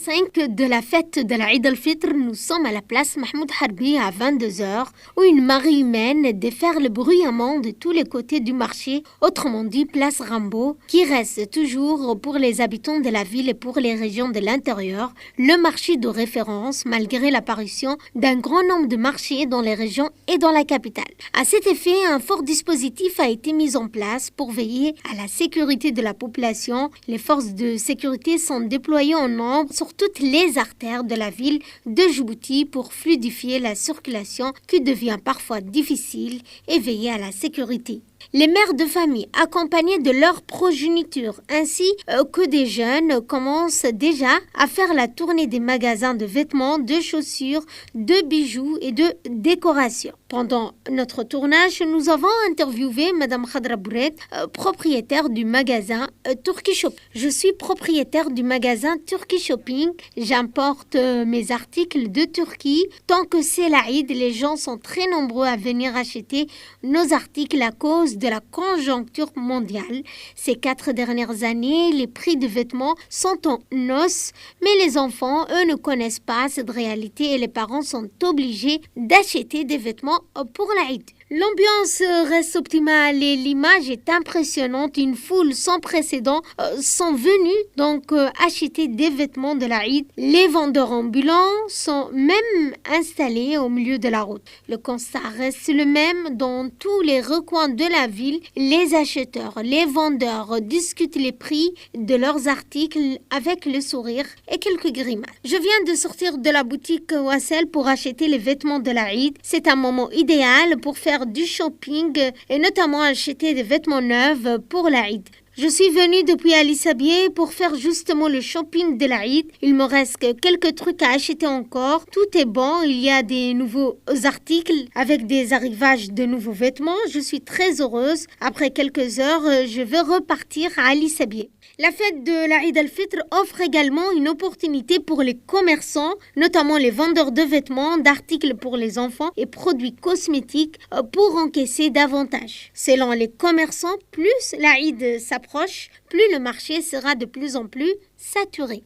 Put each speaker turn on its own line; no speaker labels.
5 de la fête de l'Aïd al-Fitr, nous sommes à la place Mahmoud Harbi à 22h, où une marée humaine déferle bruyamment de tous les côtés du marché, autrement dit place Rambo, qui reste toujours pour les habitants de la ville et pour les régions de l'intérieur, le marché de référence malgré l'apparition d'un grand nombre de marchés dans les régions et dans la capitale. À cet effet, un fort dispositif a été mis en place pour veiller à la sécurité de la population. Les forces de sécurité sont déployées en nombre sur toutes les artères de la ville de Djibouti pour fluidifier la circulation qui devient parfois difficile et veiller à la sécurité. Les mères de famille, accompagnées de leur progéniture, ainsi que des jeunes, commencent déjà à faire la tournée des magasins de vêtements, de chaussures, de bijoux et de décorations. Pendant notre tournage, nous avons interviewé Madame Khadra Bourek, propriétaire du magasin Turkey Shop. Je suis propriétaire du magasin Turkey Shopping. J'importe mes articles de Turquie. Tant que c'est l'Aïd, les gens sont très nombreux à venir acheter nos articles à cause de la conjoncture mondiale. Ces 4 dernières années, les prix de vêtements sont en hausse, mais les enfants, eux, ne connaissent pas cette réalité et les parents sont obligés d'acheter des vêtements pour l'Aïd. L'ambiance reste optimale et l'image est impressionnante. Une foule sans précédent sont venus acheter des vêtements de l'Aïd. Les vendeurs ambulants sont même installés au milieu de la route. Le constat reste le même dans tous les recoins de la ville. Les acheteurs, les vendeurs discutent les prix de leurs articles avec le sourire et quelques grimaces. Je viens de sortir de la boutique Wassel pour acheter les vêtements de l'Aïd. C'est un moment idéal pour faire du shopping et notamment acheter des vêtements neufs pour l'Aïd. Je suis venue depuis Ali Sabieh pour faire justement le shopping de l'Aïd. Il me reste quelques trucs à acheter encore. Tout est bon, il y a des nouveaux articles avec des arrivages de nouveaux vêtements. Je suis très heureuse. Après quelques heures, je vais repartir à Ali Sabieh. La fête de l'Aïd al-Fitr offre également une opportunité pour les commerçants, notamment les vendeurs de vêtements, d'articles pour les enfants et produits cosmétiques pour encaisser davantage. Selon les commerçants, plus l'Aïd s'approche, plus le marché sera de plus en plus saturé.